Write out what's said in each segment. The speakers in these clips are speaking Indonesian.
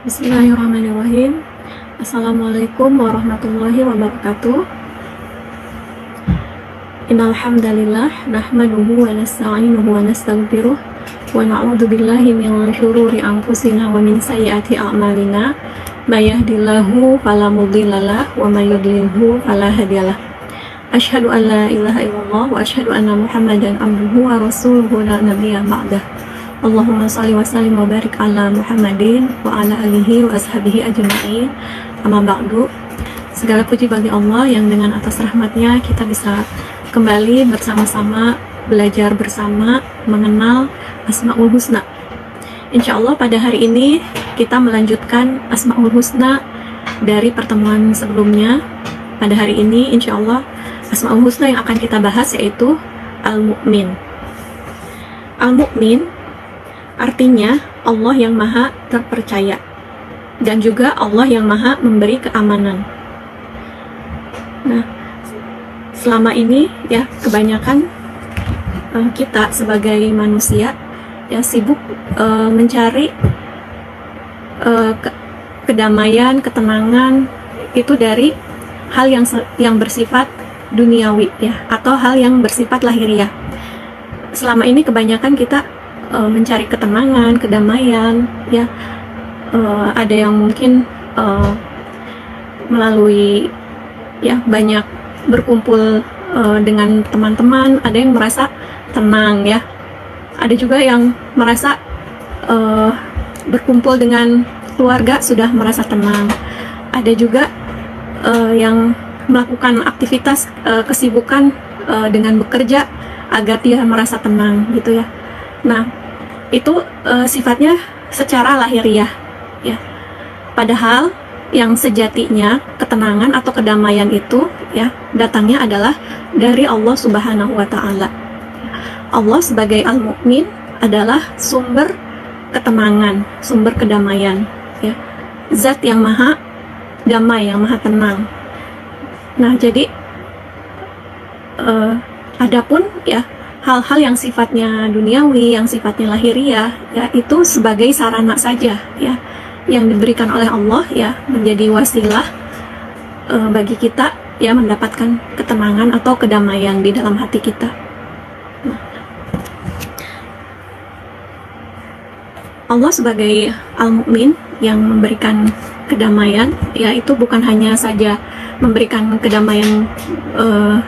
Bismillahirrahmanirrahim. Assalamualaikum warahmatullahi wabarakatuh. Innal hamdalillah nahmaduhu wa nasta'inuhu wa nastaghfiruh wa na'udzu billahi min shururi anfusina wa min sayyiati a'malina. May yahdihillahu fala mudhillalah wa may yudlilhu fala hadiyalah. Asyhadu an la ilaha illallah wa asyhadu anna Muhammadan abduhu wa rasuluhu la nabiyya ba'dah. Allahumma salli wa sallim wa barik ala Muhammadin wa ala alihi wa ashabihi ajma'in. Amma ba'du. Segala puji bagi Allah yang dengan atas rahmatnya kita bisa kembali bersama-sama belajar bersama mengenal Asmaul Husna. Insya Allah pada hari ini kita melanjutkan Asmaul Husna dari pertemuan sebelumnya. Pada hari ini insya Allah Asmaul Husna yang akan kita bahas yaitu Al-Mu'min. Al-Mu'min artinya Allah yang maha terpercaya dan juga Allah yang maha memberi keamanan. Nah, selama ini ya kebanyakan kita sebagai manusia ya sibuk mencari kedamaian, ketenangan itu dari hal yang bersifat duniawi ya atau hal yang bersifat lahiriah. Selama ini kebanyakan kita mencari ketenangan, kedamaian, ya ada yang mungkin melalui ya banyak berkumpul dengan teman-teman, ada yang merasa tenang ya, ada juga yang merasa berkumpul dengan keluarga sudah merasa tenang, ada juga yang melakukan aktivitas kesibukan dengan bekerja agar dia merasa tenang gitu ya. Nah, itu sifatnya secara lahiriah ya. Padahal yang sejatinya ketenangan atau kedamaian itu ya datangnya adalah dari Allah Subhanahu wa taala. Allah sebagai Al-Mu'min adalah sumber ketenangan, sumber kedamaian ya. Zat yang maha damai, yang maha tenang. Nah, jadi adapun ya hal-hal yang sifatnya duniawi, yang sifatnya lahiriah, ya itu sebagai sarana saja, ya, yang diberikan oleh Allah, ya, menjadi wasilah bagi kita, ya, mendapatkan ketenangan atau kedamaian di dalam hati kita. Nah, Allah sebagai Al-Mu'min yang memberikan kedamaian, ya, itu bukan hanya saja memberikan kedamaian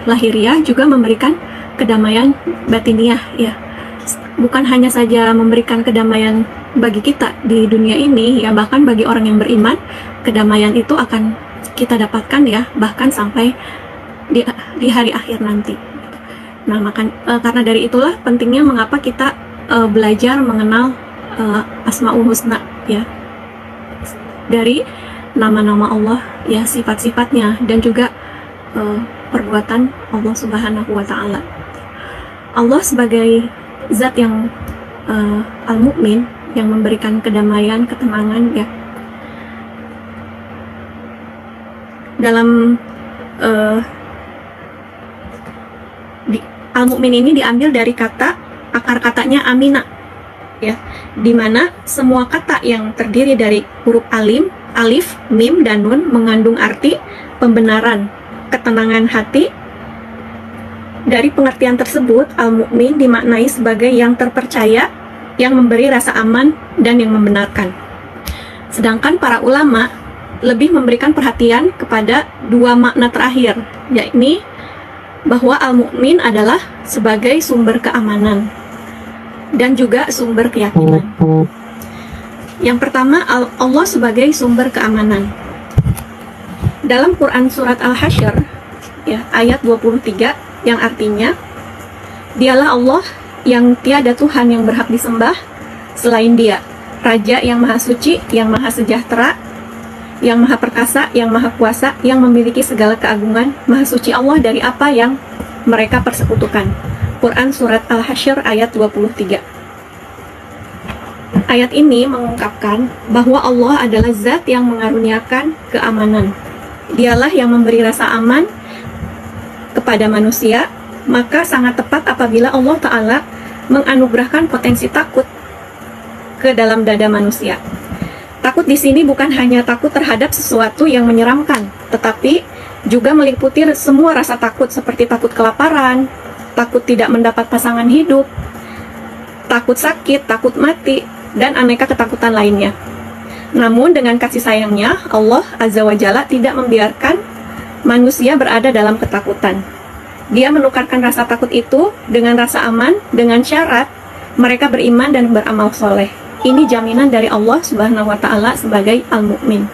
lahiriah, juga memberikan kedamaian batiniah ya. Bukan hanya saja memberikan kedamaian bagi kita di dunia ini ya, bahkan bagi orang yang beriman kedamaian itu akan kita dapatkan ya, bahkan sampai di hari akhir nanti. Nah, karena dari itulah pentingnya mengapa kita belajar mengenal Asmaul Husna ya. Dari nama-nama Allah ya, sifat-sifatnya dan juga perbuatan Allah Subhanahu wa taala. Allah sebagai zat yang Al-Mu'min yang memberikan kedamaian, ketenangan ya. Dalam Al-Mu'min ini diambil dari akar katanya amina ya, dimana semua kata yang terdiri dari huruf alif, mim, dan nun mengandung arti pembenaran, ketenangan hati. Dari pengertian tersebut, Al-Mu'min dimaknai sebagai yang terpercaya, yang memberi rasa aman, dan yang membenarkan. Sedangkan para ulama lebih memberikan perhatian kepada dua makna terakhir, yakni bahwa Al-Mu'min adalah sebagai sumber keamanan dan juga sumber keyakinan. Yang pertama, Allah sebagai sumber keamanan. Dalam Quran Surat Al-Hasyr, ya, ayat 23, yang artinya, dialah Allah yang tiada Tuhan yang berhak disembah selain Dia, Raja yang maha suci, yang maha sejahtera, yang maha perkasa, yang maha kuasa, yang memiliki segala keagungan. Maha suci Allah dari apa yang mereka persekutukan. Quran Surat Al-Hasyr ayat 23. Ayat ini mengungkapkan bahwa Allah adalah zat yang mengaruniakan keamanan. Dialah yang memberi rasa aman kepada manusia, maka sangat tepat apabila Allah Ta'ala menganugerahkan potensi takut ke dalam dada manusia. Takut di sini bukan hanya takut terhadap sesuatu yang menyeramkan, tetapi juga meliputi semua rasa takut seperti takut kelaparan, takut tidak mendapat pasangan hidup, takut sakit, takut mati, dan aneka ketakutan lainnya. Namun dengan kasih sayangnya, Allah Azza wa Jalla tidak membiarkan manusia berada dalam ketakutan. Dia menukarkan rasa takut itu dengan rasa aman, dengan syarat mereka beriman dan beramal soleh. Ini jaminan dari Allah Subhanahu wa Ta'ala sebagai Al-Mu'min.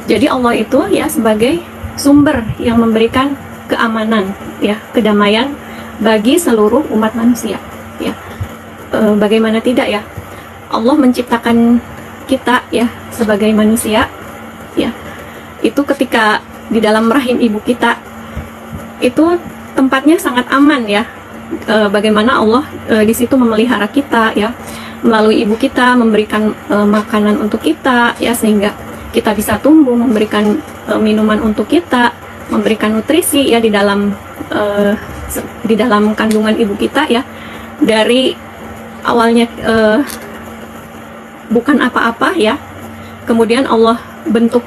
Jadi Allah itu ya sebagai sumber yang memberikan keamanan, ya, kedamaian bagi seluruh umat manusia. Ya, bagaimana tidak ya? Allah menciptakan kita ya sebagai manusia, ya. Itu ketika di dalam rahim ibu kita itu tempatnya sangat aman ya. Bagaimana Allah di situ memelihara kita ya, melalui ibu kita memberikan makanan untuk kita ya, sehingga kita bisa tumbuh, memberikan minuman untuk kita, memberikan nutrisi ya di dalam kandungan ibu kita ya. Dari awalnya bukan apa-apa ya, kemudian Allah bentuk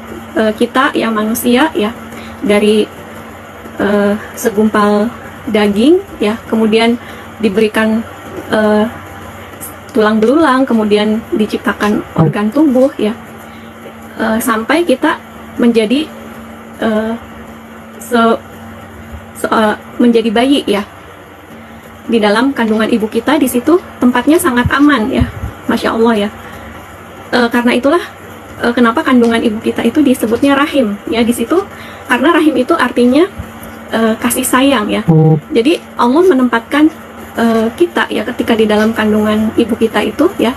kita ya manusia ya dari segumpal daging ya, kemudian diberikan tulang belulang, kemudian diciptakan organ tubuh ya, sampai kita menjadi menjadi bayi ya di dalam kandungan ibu kita. Di situ tempatnya sangat aman ya, Masya Allah ya. Karena itulah kenapa kandungan ibu kita itu disebutnya rahim ya di situ, karena rahim itu artinya kasih sayang ya. Jadi Allah menempatkan kita ya ketika di dalam kandungan ibu kita itu ya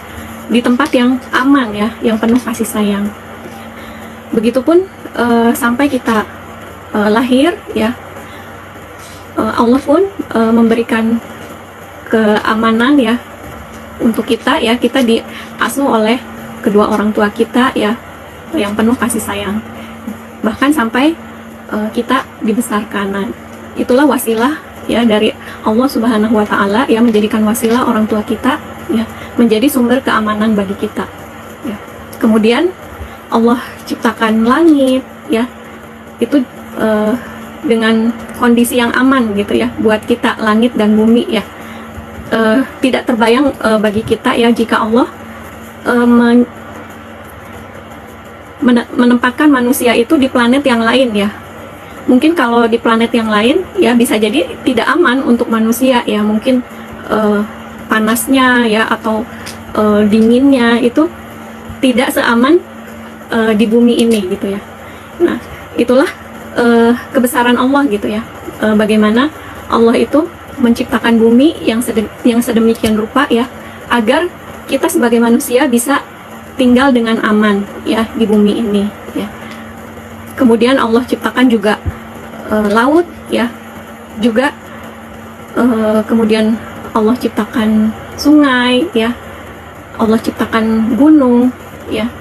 di tempat yang aman ya, yang penuh kasih sayang. Begitupun sampai kita lahir ya, Allah pun memberikan keamanan ya untuk kita ya. Kita diasuh oleh kedua orang tua kita ya, yang penuh kasih sayang, bahkan sampai kita dibesarkan. Itulah wasilah ya dari Allah Subhanahu wa Ta'ala ya, menjadikan wasilah orang tua kita ya, menjadi sumber keamanan bagi kita ya. Kemudian Allah ciptakan langit ya, itu dengan kondisi yang aman gitu ya buat kita, langit dan bumi ya. Tidak terbayang bagi kita ya jika Allah menempatkan manusia itu di planet yang lain ya. Mungkin kalau di planet yang lain ya bisa jadi tidak aman untuk manusia ya, mungkin panasnya ya atau dinginnya itu tidak seaman di bumi ini gitu ya. Nah, itulah kebesaran Allah gitu ya. Bagaimana Allah itu menciptakan bumi yang sedemikian rupa ya, agar kita sebagai manusia bisa tinggal dengan aman ya di bumi ini ya. Kemudian Allah ciptakan juga laut ya, juga kemudian Allah ciptakan sungai ya, Allah ciptakan gunung ya.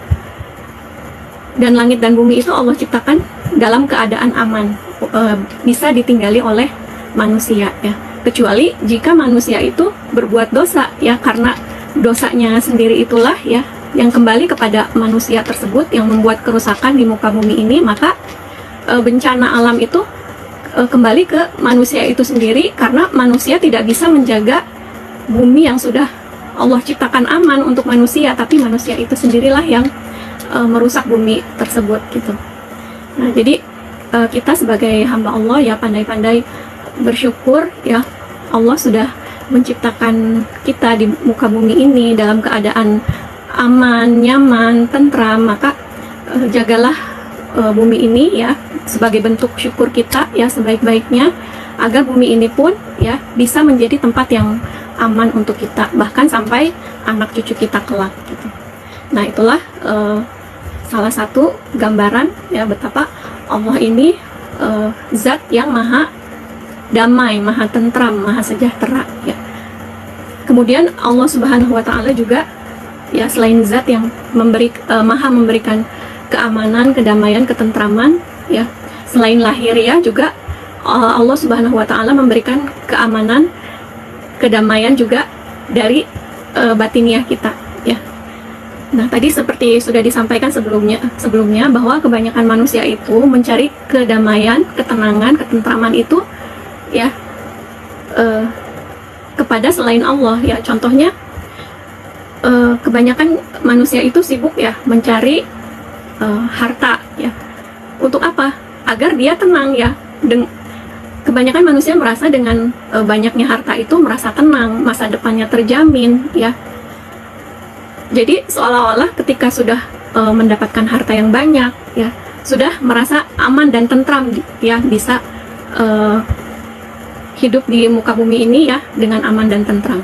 Dan langit dan bumi itu Allah ciptakan dalam keadaan aman, bisa ditinggali oleh manusia ya. Kecuali jika manusia itu berbuat dosa ya, karena dosanya sendiri itulah ya yang kembali kepada manusia tersebut yang membuat kerusakan di muka bumi ini, maka bencana alam itu kembali ke manusia itu sendiri, karena manusia tidak bisa menjaga bumi yang sudah Allah ciptakan aman untuk manusia, tapi manusia itu sendirilah yang merusak bumi tersebut gitu. Nah, jadi kita sebagai hamba Allah ya pandai-pandai bersyukur ya, Allah sudah menciptakan kita di muka bumi ini dalam keadaan aman, nyaman, tentram. Maka jagalah bumi ini ya sebagai bentuk syukur kita ya sebaik-baiknya, agar bumi ini pun ya bisa menjadi tempat yang aman untuk kita, bahkan sampai anak cucu kita kelak gitu. Nah, itulah salah satu gambaran ya betapa Allah ini zat yang maha damai, maha tentram, maha sejahtera ya. Kemudian Allah Subhanahu wa Ta'ala juga ya selain zat yang maha memberikan keamanan, kedamaian, ketentraman ya, selain lahiriah juga Allah Subhanahu wa Ta'ala memberikan keamanan, kedamaian juga dari batiniah kita ya. Nah, tadi seperti sudah disampaikan sebelumnya bahwa kebanyakan manusia itu mencari kedamaian, ketenangan, ketentraman itu ya kepada selain Allah ya. Contohnya kebanyakan manusia itu sibuk ya mencari harta ya. Untuk apa? Agar dia tenang ya. Kebanyakan manusia merasa dengan banyaknya harta itu merasa tenang, masa depannya terjamin ya. Jadi seolah-olah ketika sudah mendapatkan harta yang banyak ya, sudah merasa aman dan tentram ya, bisa hidup di muka bumi ini ya dengan aman dan tentram.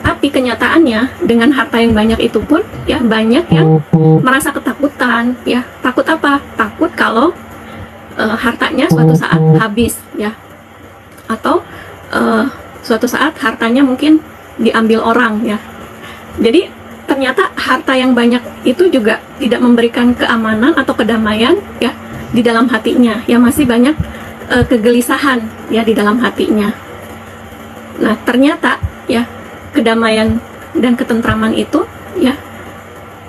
Tapi kenyataannya dengan harta yang banyak itu pun ya banyak yang merasa ketakutan ya. Takut apa? Takut kalau hartanya suatu saat habis ya, atau suatu saat hartanya mungkin diambil orang ya. Jadi ternyata harta yang banyak itu juga tidak memberikan keamanan atau kedamaian ya di dalam hatinya ya, masih banyak kegelisahan ya di dalam hatinya. Nah, ternyata ya kedamaian dan ketentraman itu ya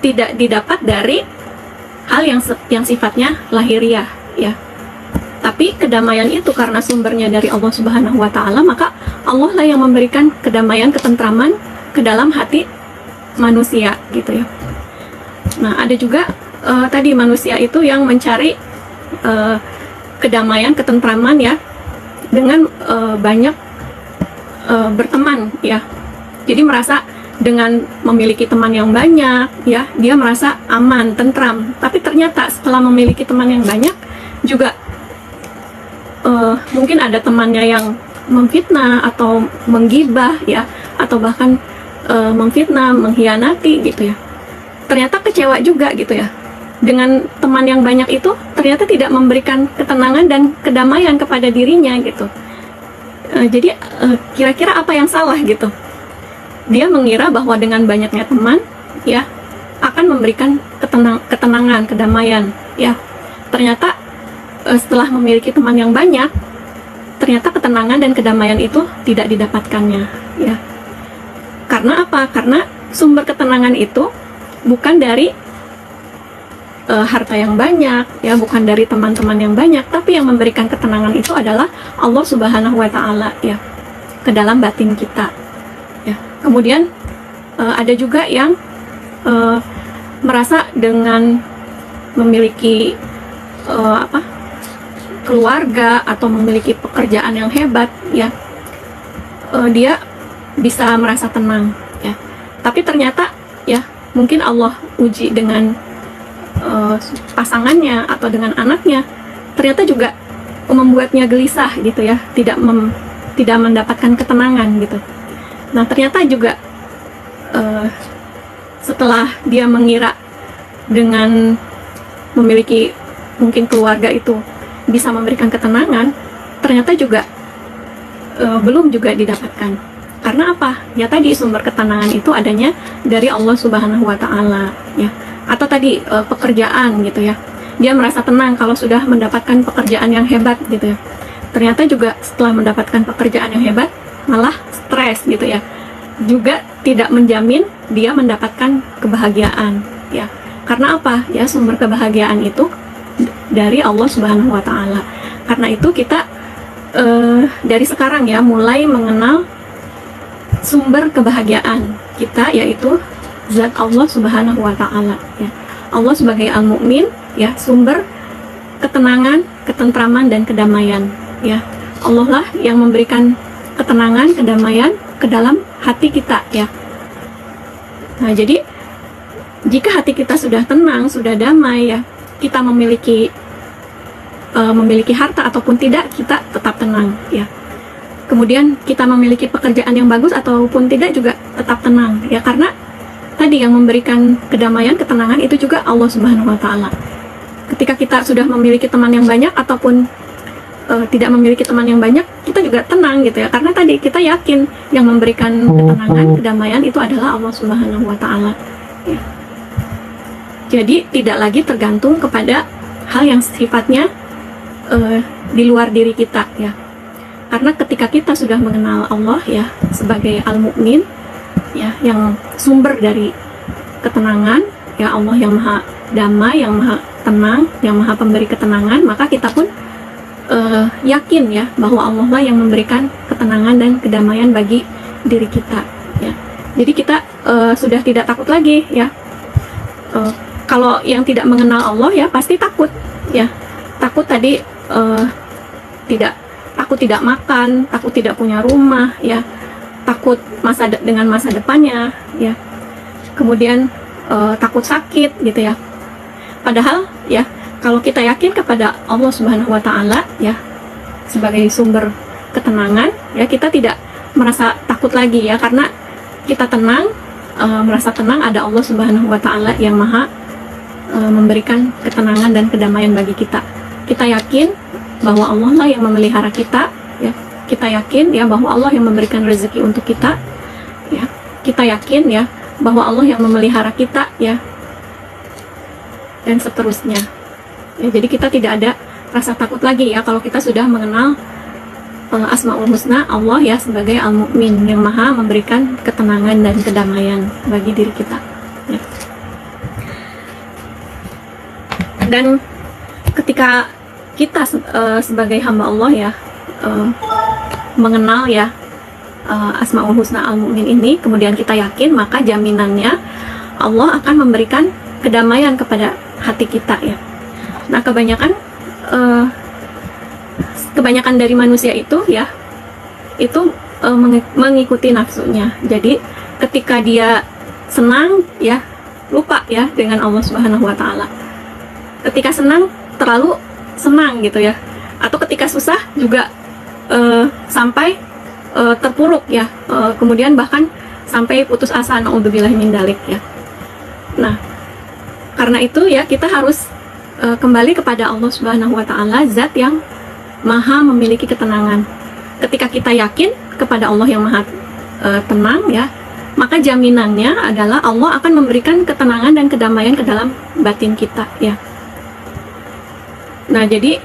tidak didapat dari hal yang sifatnya lahiriah ya. Tapi kedamaian itu karena sumbernya dari Allah Subhanahu wa taala, maka Allah lah yang memberikan kedamaian, ketentraman ke dalam hati manusia gitu ya. Nah, ada juga tadi manusia itu yang mencari kedamaian, ketentraman ya dengan banyak berteman ya. Jadi merasa dengan memiliki teman yang banyak ya, dia merasa aman, tentram. Tapi ternyata setelah memiliki teman yang banyak juga mungkin ada temannya yang memfitnah atau menggibah ya, atau bahkan memfitnah, mengkhianati gitu ya. Ternyata kecewa juga gitu ya. Dengan teman yang banyak itu ternyata tidak memberikan ketenangan dan kedamaian kepada dirinya gitu. Jadi kira-kira apa yang salah gitu? Dia mengira bahwa dengan banyaknya teman ya akan memberikan ketenangan, kedamaian ya. Ternyata setelah memiliki teman yang banyak, ternyata ketenangan dan kedamaian itu tidak didapatkannya ya. Karena apa? Karena sumber ketenangan itu bukan dari harta yang banyak ya, bukan dari teman-teman yang banyak, tapi yang memberikan ketenangan itu adalah Allah Subhanahu wa taala ya, ke dalam batin kita ya. Kemudian ada juga yang merasa dengan memiliki keluarga atau memiliki pekerjaan yang hebat ya, dia bisa merasa tenang ya. Tapi ternyata ya mungkin Allah uji dengan pasangannya atau dengan anaknya, ternyata juga membuatnya gelisah gitu ya, tidak mendapatkan ketenangan gitu. Nah, ternyata juga setelah dia mengira dengan memiliki mungkin keluarga itu bisa memberikan ketenangan, ternyata juga belum juga didapatkan. Karena apa? Ya tadi sumber ketenangan itu adanya dari Allah Subhanahu wa taala ya. Atau tadi pekerjaan gitu ya. Dia merasa tenang kalau sudah mendapatkan pekerjaan yang hebat gitu ya. Ternyata juga setelah mendapatkan pekerjaan yang hebat malah stres gitu ya. Juga tidak menjamin dia mendapatkan kebahagiaan ya. Karena apa? Ya sumber kebahagiaan itu dari Allah Subhanahu wa taala. Karena itu kita dari sekarang ya mulai mengenal sumber kebahagiaan kita, yaitu zat Allah Subhanahu wa taala ya. Allah sebagai Al-Mu'min ya, sumber ketenangan, ketentraman dan kedamaian ya. Allah lah yang memberikan ketenangan, kedamaian ke dalam hati kita ya. Nah, jadi jika hati kita sudah tenang, sudah damai ya, kita memiliki harta ataupun tidak, kita tetap tenang ya. Kemudian kita memiliki pekerjaan yang bagus ataupun tidak juga tetap tenang ya, karena tadi yang memberikan kedamaian, ketenangan itu juga Allah Subhanahu wa taala. Ketika kita sudah memiliki teman yang banyak ataupun tidak memiliki teman yang banyak, kita juga tenang gitu ya, karena tadi kita yakin yang memberikan ketenangan, kedamaian itu adalah Allah Subhanahu wa taala ya. Jadi tidak lagi tergantung kepada hal yang sifatnya di luar diri kita ya. Karena ketika kita sudah mengenal Allah ya sebagai Al-Mu'min ya, yang sumber dari ketenangan ya Allah yang maha damai, yang maha tenang, yang maha pemberi ketenangan, maka kita pun yakin ya bahwa Allah lah yang memberikan ketenangan dan kedamaian bagi diri kita ya. Jadi kita sudah tidak takut lagi ya. Kalau yang tidak mengenal Allah ya pasti takut ya. Takut tadi takut tidak makan, takut tidak punya rumah ya, takut dengan masa depannya ya. Kemudian takut sakit gitu ya. Padahal ya kalau kita yakin kepada Allah Subhanahu wa taala ya sebagai sumber ketenangan ya, kita tidak merasa takut lagi ya, karena kita tenang, merasa tenang ada Allah Subhanahu wa taala yang maha memberikan ketenangan dan kedamaian bagi kita. Kita yakin bahwa Allah lah yang memelihara kita ya. Kita yakin ya bahwa Allah yang memberikan rezeki untuk kita ya. Kita yakin ya bahwa Allah yang memelihara kita ya, dan seterusnya ya. Jadi kita tidak ada rasa takut lagi ya kalau kita sudah mengenal Asmaul Husna Allah ya sebagai Al-Mu'min yang maha memberikan ketenangan dan kedamaian bagi diri kita ya. Dan ketika kita sebagai hamba Allah ya mengenal ya Asmaul Husna Al-Mu'min ini, kemudian kita yakin, maka jaminannya Allah akan memberikan kedamaian kepada hati kita ya. Nah kebanyakan dari manusia itu ya itu mengikuti nafsunya. Jadi ketika dia senang ya lupa ya dengan Allah Subhanahu wa taala. Ketika senang terlalu senang gitu ya. Atau ketika susah juga sampai terpuruk ya. Kemudian bahkan sampai putus asa, naudzubillah min dzalik ya. Nah, karena itu ya kita harus kembali kepada Allah Subhanahu wa taala, zat yang maha memiliki ketenangan. Ketika kita yakin kepada Allah yang maha tenang ya, maka jaminannya adalah Allah akan memberikan ketenangan dan kedamaian ke dalam batin kita ya. Nah, jadi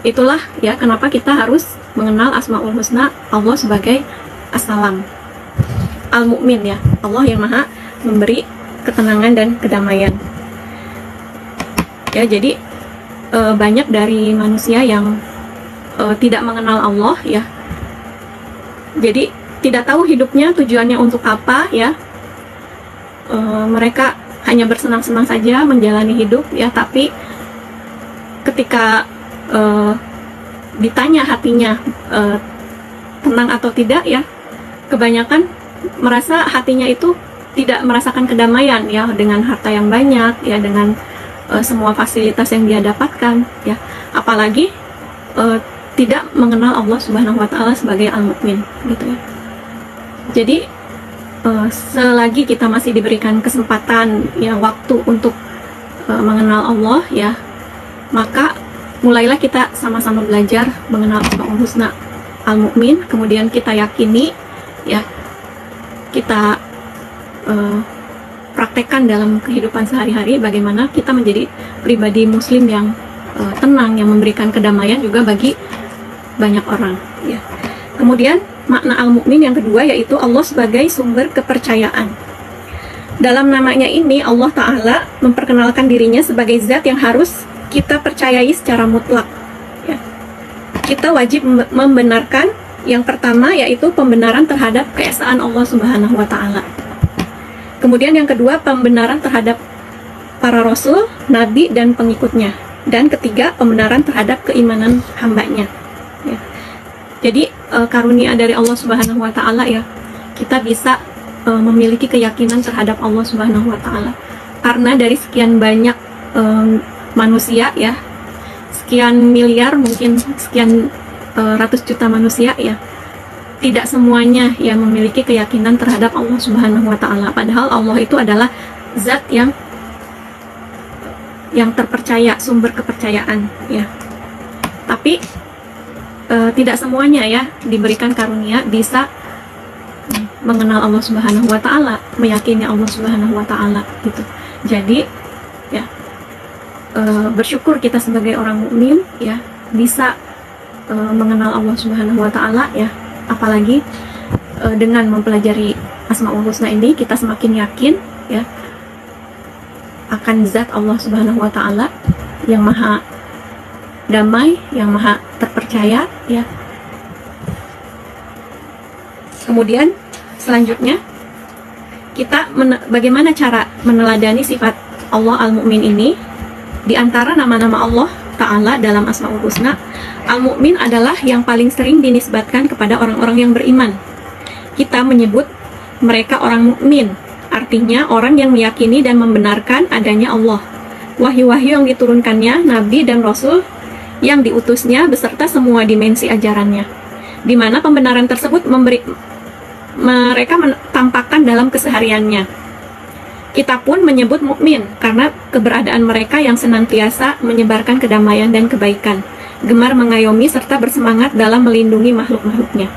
itulah ya kenapa kita harus mengenal Asmaul Husna Allah sebagai As-Salam, Al-Mu'min ya, Allah yang maha memberi ketenangan dan kedamaian ya. Jadi banyak dari manusia yang tidak mengenal Allah ya, jadi tidak tahu hidupnya tujuannya untuk apa ya. Mereka hanya bersenang-senang saja menjalani hidup ya, tapi ketika ditanya hatinya tenang atau tidak ya, kebanyakan merasa hatinya itu tidak merasakan kedamaian ya, dengan harta yang banyak ya, dengan semua fasilitas yang dia dapatkan ya, apalagi tidak mengenal Allah Subhanahu wa taala sebagai Al-Mu'min gitu ya. Jadi selagi kita masih diberikan kesempatan ya, waktu untuk mengenal Allah ya, maka mulailah kita sama-sama belajar mengenal Asmaul Husna Al-Mu'min, kemudian kita yakini ya, kita praktekkan dalam kehidupan sehari-hari bagaimana kita menjadi pribadi muslim yang tenang, yang memberikan kedamaian juga bagi banyak orang ya. Kemudian makna Al-Mu'min yang kedua yaitu Allah sebagai sumber kepercayaan. Dalam namanya ini Allah Ta'ala memperkenalkan dirinya sebagai zat yang harus kita percayai secara mutlak ya. Kita wajib membenarkan yang pertama yaitu pembenaran terhadap keesaan Allah Subhanahu wa taala. Kemudian yang kedua, pembenaran terhadap para rasul, nabi, dan pengikutnya. Dan ketiga, pembenaran terhadap keimanan hambanya ya. Jadi karunia dari Allah Subhanahu wa taala ya, kita bisa memiliki keyakinan terhadap Allah Subhanahu wa taala. Karena dari sekian banyak manusia ya, sekian miliar, mungkin sekian ratus juta manusia ya, tidak semuanya yang memiliki keyakinan terhadap Allah Subhanahu wa taala. Padahal Allah itu adalah zat yang terpercaya, sumber kepercayaan ya. Tapi tidak semuanya ya diberikan karunia bisa mengenal Allah Subhanahu wa taala, meyakini Allah Subhanahu wa taala gitu. Jadi ya bersyukur kita sebagai orang mukmin ya bisa mengenal Allah Subhanahu wa taala ya. Apalagi dengan mempelajari Asmaul Husna ini kita semakin yakin ya akan zat Allah Subhanahu wa taala yang maha damai, yang maha terpercaya ya. Kemudian selanjutnya kita bagaimana cara meneladani sifat Allah Al-Mu'min ini. Di antara nama-nama Allah Ta'ala dalam Asmaul Husna, Al-Mu'min adalah yang paling sering dinisbatkan kepada orang-orang yang beriman. Kita menyebut mereka orang mukmin, artinya orang yang meyakini dan membenarkan adanya Allah, wahyu-wahyu yang diturunkannya, nabi dan rasul yang diutusnya beserta semua dimensi ajarannya, di mana pembenaran tersebut mereka tampakkan dalam kesehariannya. Kita pun menyebut mukmin karena keberadaan mereka yang senantiasa menyebarkan kedamaian dan kebaikan, gemar mengayomi serta bersemangat dalam melindungi makhluk-makhluknya.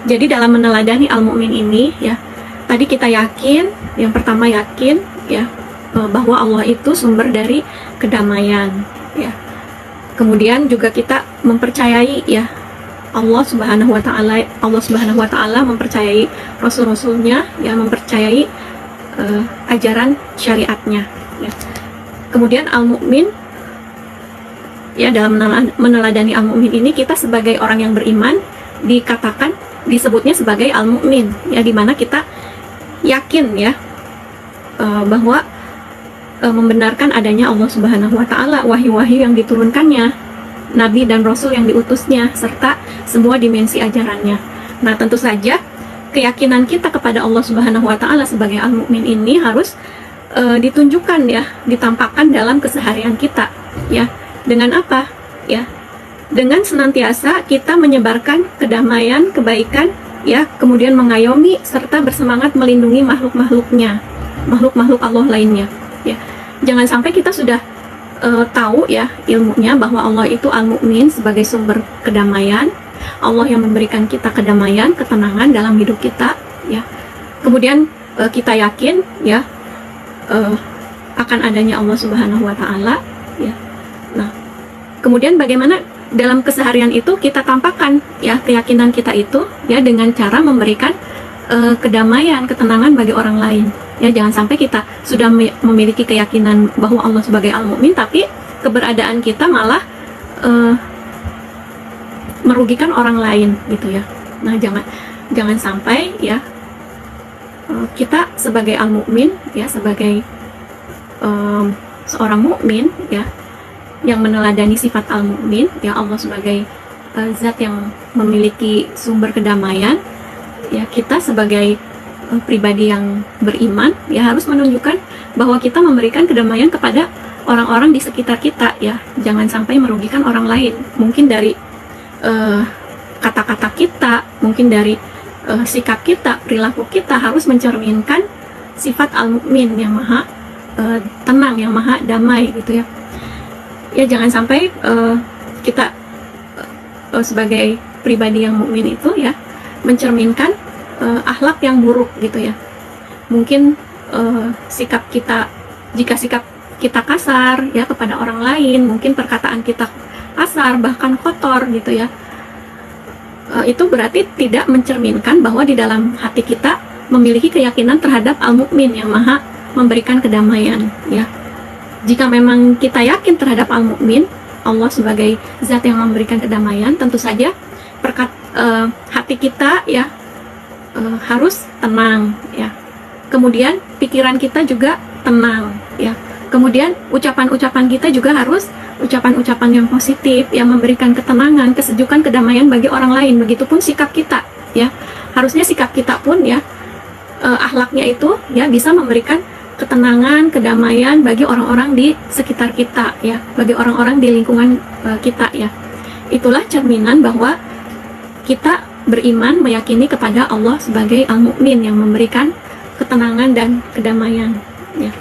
Jadi dalam meneladani Al-Mu'min ini ya, tadi kita yakin, yang pertama yakin ya bahwa Allah itu sumber dari kedamaian ya. Kemudian juga kita mempercayai ya Allah Subhanahu wa taala mempercayai rasul-rasulnya ya, mempercayai ajaran syariatnya ya. Kemudian Al-Mu'min ya, dalam meneladani Al-Mu'min ini kita sebagai orang yang beriman disebutnya sebagai Al-Mu'min ya, dimana kita yakin ya bahwa membenarkan adanya Allah Subhanahu wa taala, wahyu-wahyu yang diturunkannya, nabi dan rasul yang diutusnya serta semua dimensi ajarannya. Nah, tentu saja keyakinan kita kepada Allah Subhanahu wa taala sebagai Al-Mu'min ini harus ditunjukkan ya, ditampakkan dalam keseharian kita ya. Dengan apa? Ya. Dengan senantiasa kita menyebarkan kedamaian, kebaikan ya, kemudian mengayomi serta bersemangat melindungi makhluk-makhluknya, makhluk-makhluk Allah lainnya ya. Jangan sampai kita sudah tahu ya ilmunya bahwa Allah itu Al-Mu'min sebagai sumber kedamaian, Allah yang memberikan kita kedamaian, ketenangan dalam hidup kita ya. Kemudian kita yakin ya akan adanya Allah Subhanahu wa taala ya. Nah, kemudian bagaimana dalam keseharian itu kita tampakkan ya keyakinan kita itu ya, dengan cara memberikan kedamaian, ketenangan bagi orang lain ya. Jangan sampai kita sudah memiliki keyakinan bahwa Allah sebagai Al-Mu'min, tapi keberadaan kita malah merugikan orang lain gitu ya. Nah, jangan sampai ya kita sebagai Al-Mu'min ya, sebagai seorang mukmin ya, yang meneladani sifat Al-Mu'min ya, Allah sebagai zat yang memiliki sumber kedamaian ya, kita sebagai pribadi yang beriman ya harus menunjukkan bahwa kita memberikan kedamaian kepada orang-orang di sekitar kita ya. Jangan sampai merugikan orang lain, mungkin dari kata-kata kita, mungkin dari sikap kita, perilaku kita harus mencerminkan sifat Al-Mu'min yang maha tenang, yang maha damai gitu ya. Ya, jangan sampai kita sebagai pribadi yang mukmin itu ya mencerminkan akhlak yang buruk gitu ya. Mungkin sikap kita, jika sikap kita kasar ya kepada orang lain, mungkin perkataan kita kasar bahkan kotor gitu ya, itu berarti tidak mencerminkan bahwa di dalam hati kita memiliki keyakinan terhadap Al-Mu'min yang maha memberikan kedamaian ya. Jika memang kita yakin terhadap Al-Mu'min, Allah sebagai zat yang memberikan kedamaian, tentu saja hati kita ya harus tenang ya. Kemudian pikiran kita juga tenang ya. Kemudian ucapan-ucapan kita juga harus ucapan-ucapan yang positif, yang memberikan ketenangan, kesejukan, kedamaian bagi orang lain. Begitupun sikap kita ya. Harusnya sikap kita pun ya akhlaknya itu ya bisa memberikan ketenangan, kedamaian bagi orang-orang di sekitar kita ya, bagi orang-orang di lingkungan kita ya. Itulah cerminan bahwa kita beriman, meyakini kepada Allah sebagai Al-Mu'min yang memberikan ketenangan dan kedamaian ya.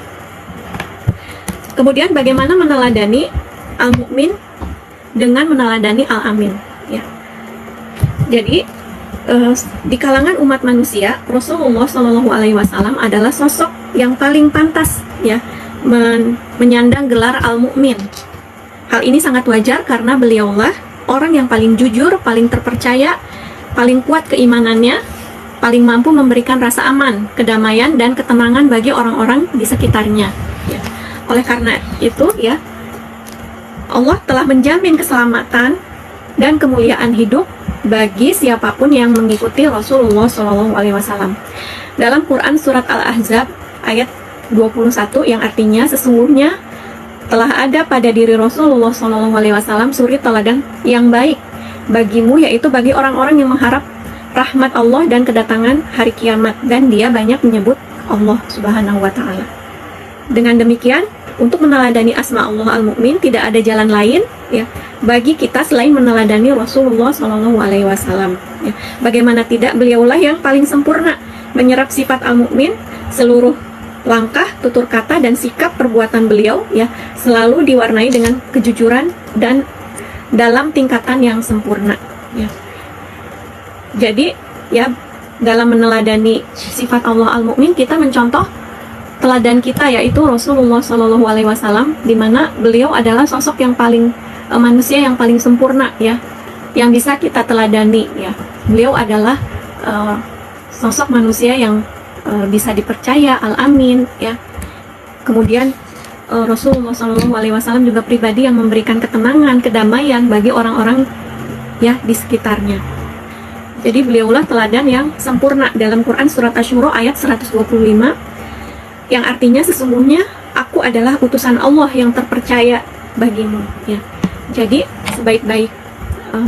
Kemudian bagaimana meneladani Al-Mu'min dengan meneladani Al-Amin ya. Jadi di kalangan umat manusia, Rasulullah SAW adalah sosok yang paling pantas ya menyandang gelar Al-Mu'min. Hal ini sangat wajar karena beliaulah orang yang paling jujur, paling terpercaya, paling kuat keimanannya, paling mampu memberikan rasa aman, kedamaian dan ketenangan bagi orang-orang di sekitarnya ya. Oleh karena itu ya, Allah telah menjamin keselamatan dan kemuliaan hidup bagi siapapun yang mengikuti Rasulullah SAW. Dalam Quran surat Al-Ahzab ayat 21 yang artinya sesungguhnya telah ada pada diri Rasulullah SAW suri teladan yang baik bagimu, yaitu bagi orang-orang yang mengharap rahmat Allah dan kedatangan hari kiamat, dan dia banyak menyebut Allah Subhanahu wa Ta'ala. Dengan demikian, untuk meneladani asma Allah Al-Mu'min tidak ada jalan lain ya bagi kita selain meneladani Rasulullah SAW. Ya. Bagaimana tidak, beliaulah yang paling sempurna menyerap sifat Al-Mu'min. Seluruh langkah, tutur kata, dan sikap perbuatan beliau ya selalu diwarnai dengan kejujuran dan dalam tingkatan yang sempurna ya. Jadi ya, dalam meneladani sifat Allah Al-Mu'min, kita mencontoh teladan kita yaitu Rasulullah SAW, di mana beliau adalah sosok yang paling manusia yang paling sempurna ya, yang bisa kita teladani ya. Beliau adalah sosok manusia yang bisa dipercaya, al-amin ya. Kemudian Rasulullah SAW juga pribadi yang memberikan ketenangan, kedamaian bagi orang-orang ya di sekitarnya. Jadi beliaulah teladan yang sempurna. Dalam Quran surat Asy-Syura ayat 125 yang artinya sesungguhnya aku adalah utusan Allah yang terpercaya bagimu ya. Jadi sebaik-baik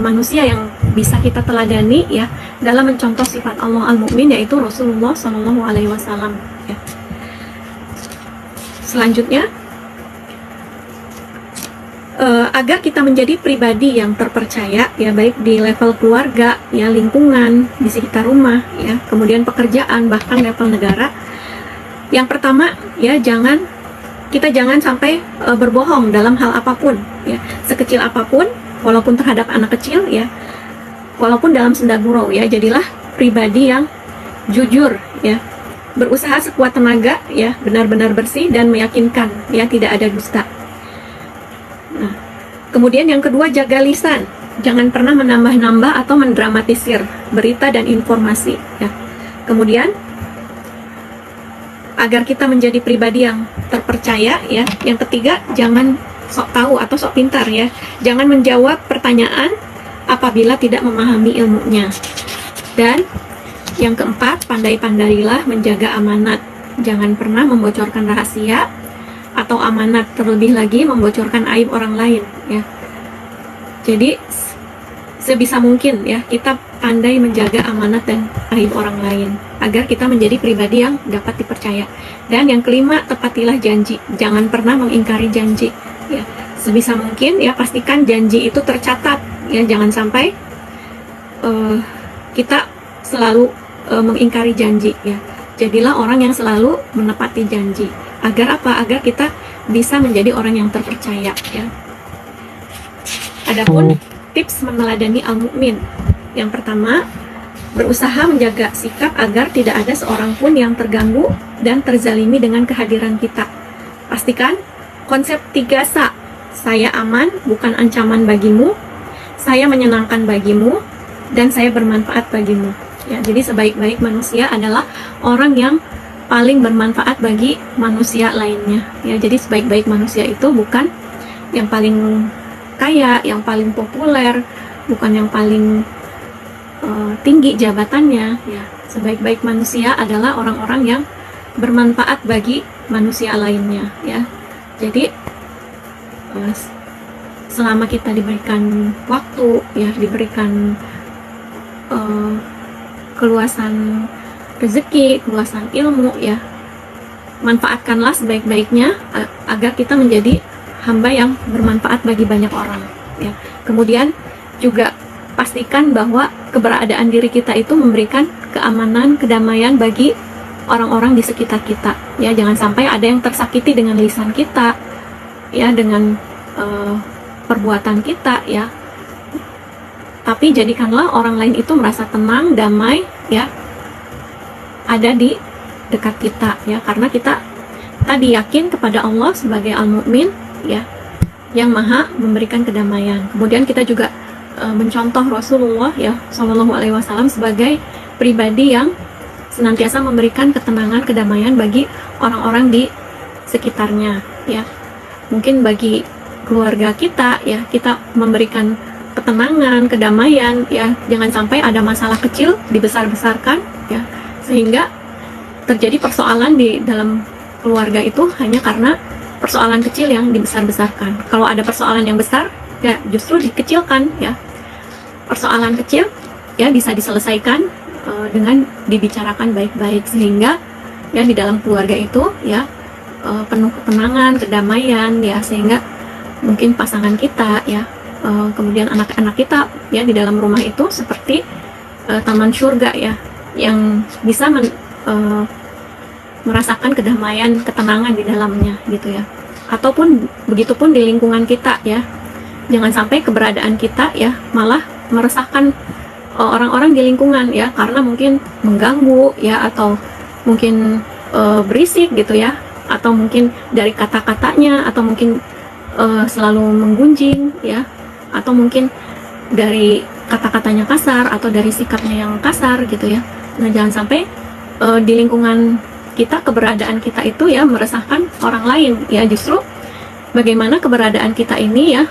manusia yang bisa kita teladani ya dalam mencontoh sifat Allah Al-Mu'min yaitu Rasulullah SAW ya. Selanjutnya, agar kita menjadi pribadi yang terpercaya ya, baik di level keluarga ya, lingkungan di sekitar rumah ya, kemudian pekerjaan, bahkan level negara. Yang pertama ya, kita jangan sampai berbohong dalam hal apapun ya, sekecil apapun, walaupun terhadap anak kecil ya, walaupun dalam senda gurau ya. Jadilah pribadi yang jujur ya, berusaha sekuat tenaga ya, benar-benar bersih dan meyakinkan ya, tidak ada dusta. Nah, kemudian yang kedua, jaga lisan, jangan pernah menambah-nambah atau mendramatisir berita dan informasi ya. Kemudian agar kita menjadi pribadi yang terpercaya ya, yang ketiga, jangan sok tahu atau sok pintar ya, jangan menjawab pertanyaan apabila tidak memahami ilmunya. Dan yang keempat, pandai-pandailah menjaga amanat, jangan pernah membocorkan rahasia atau amanat, terlebih lagi membocorkan aib orang lain ya. Jadi sebisa mungkin ya, kita pandai menjaga amanat dan aib orang lain agar kita menjadi pribadi yang dapat dipercaya. Dan yang kelima, tepatilah janji, jangan pernah mengingkari janji ya. Sebisa mungkin ya, pastikan janji itu tercatat ya, jangan sampai kita selalu mengingkari janji ya. Jadilah orang yang selalu menepati janji. Agar apa? Agar kita bisa menjadi orang yang terpercaya ya. Adapun tips meneladani Al-Mu'min, yang pertama, berusaha menjaga sikap agar tidak ada seorang pun yang terganggu dan terzalimi dengan kehadiran kita. Pastikan konsep 3 saya aman, bukan ancaman bagimu, saya menyenangkan bagimu, dan saya bermanfaat bagimu ya. Jadi sebaik-baik manusia adalah orang yang paling bermanfaat bagi manusia lainnya ya. Jadi sebaik-baik manusia itu bukan yang paling kaya, yang paling populer, bukan yang paling tinggi jabatannya ya. Sebaik-baik manusia adalah orang-orang yang bermanfaat bagi manusia lainnya ya. Jadi selama kita diberikan waktu ya, diberikan keluasan rezeki, keluasan ilmu ya, manfaatkanlah sebaik-baiknya agar kita menjadi hamba yang bermanfaat bagi banyak orang ya. Kemudian juga pastikan bahwa keberadaan diri kita itu memberikan keamanan, kedamaian bagi orang-orang di sekitar kita ya. Jangan sampai ada yang tersakiti dengan lisan kita ya, dengan perbuatan kita ya. Tapi jadikanlah orang lain itu merasa tenang, damai ya, ada di dekat kita ya, karena kita tadi yakin kepada Allah sebagai Al-Mu'min ya, yang maha memberikan kedamaian. Kemudian kita juga mencontoh Rasulullah ya Shallallahu Alaihi Wasallam sebagai pribadi yang senantiasa memberikan ketenangan, kedamaian bagi orang-orang di sekitarnya ya. Mungkin bagi keluarga kita ya, kita memberikan ketenangan, kedamaian ya. Jangan sampai ada masalah kecil dibesar-besarkan ya, sehingga terjadi persoalan di dalam keluarga itu hanya karena persoalan kecil yang dibesar-besarkan. Kalau ada persoalan yang besar ya justru dikecilkan ya. Persoalan kecil ya bisa diselesaikan dengan dibicarakan baik-baik, sehingga ya di dalam keluarga itu ya penuh ketenangan, kedamaian ya, sehingga mungkin pasangan kita ya, kemudian anak-anak kita ya di dalam rumah itu seperti taman surga ya, yang bisa merasakan kedamaian, ketenangan di dalamnya gitu ya. Ataupun begitupun di lingkungan kita ya, jangan sampai keberadaan kita ya malah meresahkan orang-orang di lingkungan ya, karena mungkin mengganggu ya, atau mungkin berisik gitu ya, atau mungkin dari kata-katanya, atau mungkin selalu menggunjing ya, atau mungkin dari kata-katanya kasar, atau dari sikapnya yang kasar gitu ya. Nah, jangan sampai di lingkungan kita, keberadaan kita itu ya meresahkan orang lain ya. Justru bagaimana keberadaan kita ini ya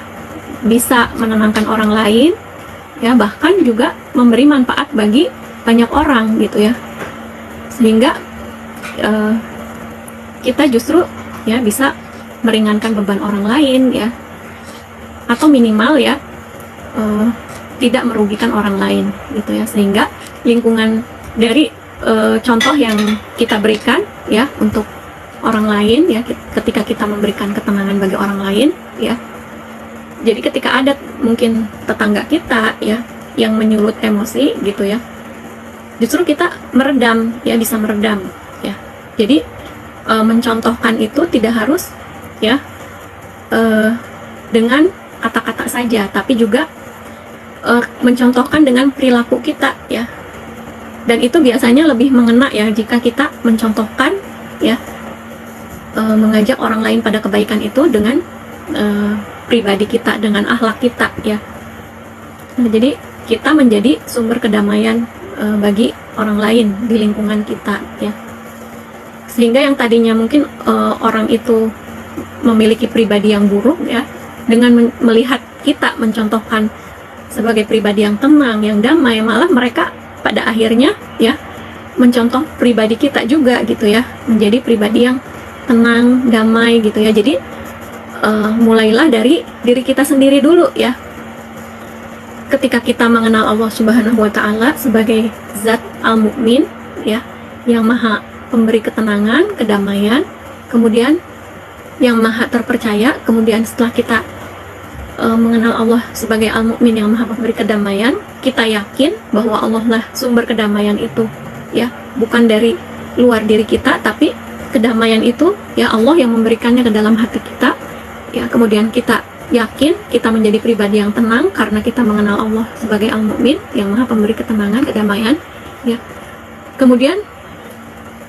bisa menenangkan orang lain ya, bahkan juga memberi manfaat bagi banyak orang gitu ya, sehingga kita justru ya bisa meringankan beban orang lain ya, atau minimal ya tidak merugikan orang lain gitu ya, sehingga lingkungan dari contoh yang kita berikan ya untuk orang lain ya, ketika kita memberikan ketenangan bagi orang lain ya. Jadi ketika ada mungkin tetangga kita ya yang menyulut emosi gitu ya, justru kita meredam ya, bisa meredam ya. Jadi mencontohkan itu tidak harus ya dengan kata-kata saja, tapi juga mencontohkan dengan perilaku kita ya. Dan itu biasanya lebih mengena ya jika kita mencontohkan ya, mengajak orang lain pada kebaikan itu dengan pribadi kita, dengan akhlak kita ya. Nah, jadi kita menjadi sumber kedamaian bagi orang lain di lingkungan kita ya. Sehingga yang tadinya mungkin orang itu memiliki pribadi yang buruk ya, dengan melihat kita mencontohkan sebagai pribadi yang tenang, yang damai, malah mereka pada akhirnya ya mencontoh pribadi kita juga gitu ya, menjadi pribadi yang tenang, damai gitu ya. Jadi mulailah dari diri kita sendiri dulu ya. Ketika kita mengenal Allah Subhanahu wa Ta'ala sebagai Zat Al-Mu'min ya, yang maha pemberi ketenangan, kedamaian, kemudian yang maha terpercaya, kemudian setelah kita mengenal Allah sebagai Al-Mu'min yang maha pemberi kedamaian, kita yakin bahwa Allah lah sumber kedamaian itu ya, bukan dari luar diri kita, tapi kedamaian itu ya Allah yang memberikannya ke dalam hati kita ya. Kemudian kita yakin kita menjadi pribadi yang tenang karena kita mengenal Allah sebagai Al-Mu'min yang maha pemberi ketenangan, kedamaian ya. Kemudian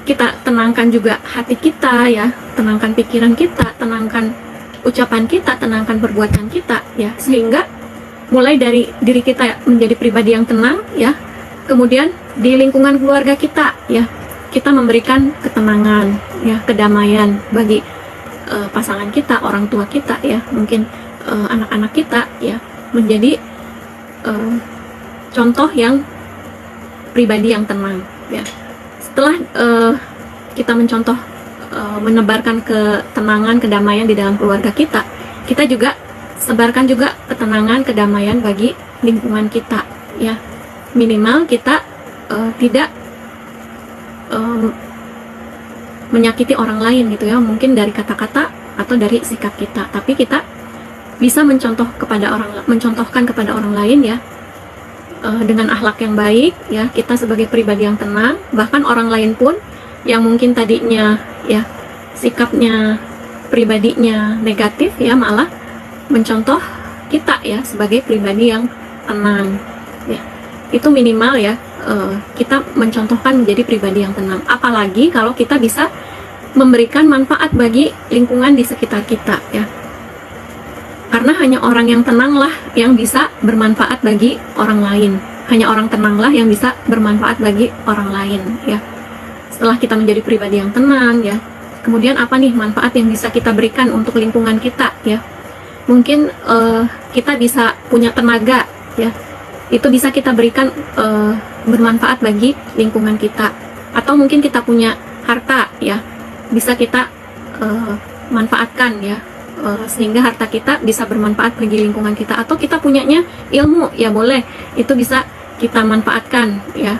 kita tenangkan juga hati kita ya, tenangkan pikiran kita, tenangkan ucapan kita, tenangkan perbuatan kita ya, sehingga mulai dari diri kita menjadi pribadi yang tenang ya. Kemudian di lingkungan keluarga kita ya, kita memberikan ketenangan ya, kedamaian bagi pasangan kita, orang tua kita ya, mungkin anak-anak kita ya, menjadi contoh yang pribadi yang tenang ya. Setelah kita mencontoh, menebarkan ketenangan, kedamaian di dalam keluarga kita, kita juga sebarkan juga ketenangan, kedamaian bagi lingkungan kita ya. Minimal kita tidak menyakiti orang lain gitu ya, mungkin dari kata-kata atau dari sikap kita, tapi kita bisa mencontohkan kepada orang lain ya, dengan akhlak yang baik ya, kita sebagai pribadi yang tenang. Bahkan orang lain pun yang mungkin tadinya ya sikapnya, pribadinya negatif ya, malah mencontoh kita ya sebagai pribadi yang tenang ya. Itu minimal ya, kita mencontohkan menjadi pribadi yang tenang. Apalagi kalau kita bisa memberikan manfaat bagi lingkungan di sekitar kita ya, karena hanya orang yang tenanglah yang bisa bermanfaat bagi orang lain. Hanya orang tenanglah yang bisa bermanfaat bagi orang lain ya. Setelah kita menjadi pribadi yang tenang ya, Kemudian apa nih manfaat yang bisa kita berikan untuk lingkungan kita ya? Mungkin kita bisa punya tenaga ya, itu bisa kita berikan bermanfaat bagi lingkungan kita. Atau mungkin kita punya harta ya, bisa kita manfaatkan ya, sehingga harta kita bisa bermanfaat bagi lingkungan kita. Atau kita punyanya ilmu ya, boleh, itu bisa kita manfaatkan ya,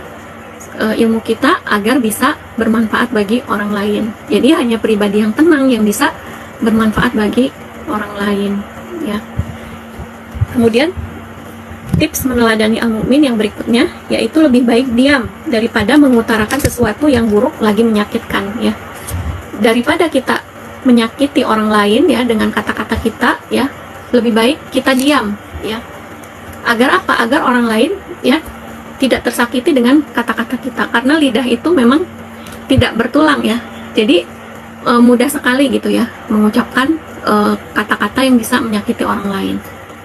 ilmu kita agar bisa bermanfaat bagi orang lain. Jadi hanya pribadi yang tenang yang bisa bermanfaat bagi orang lain ya. Kemudian tips meneladani al-mu'min yang berikutnya yaitu lebih baik diam daripada mengutarakan sesuatu yang buruk lagi menyakitkan ya. Daripada kita menyakiti orang lain ya dengan kata-kata kita ya, lebih baik kita diam ya. Agar apa? Agar orang lain ya tidak tersakiti dengan kata-kata kita, karena lidah itu memang tidak bertulang ya. Jadi mudah sekali gitu ya mengucapkan kata-kata yang bisa menyakiti orang lain.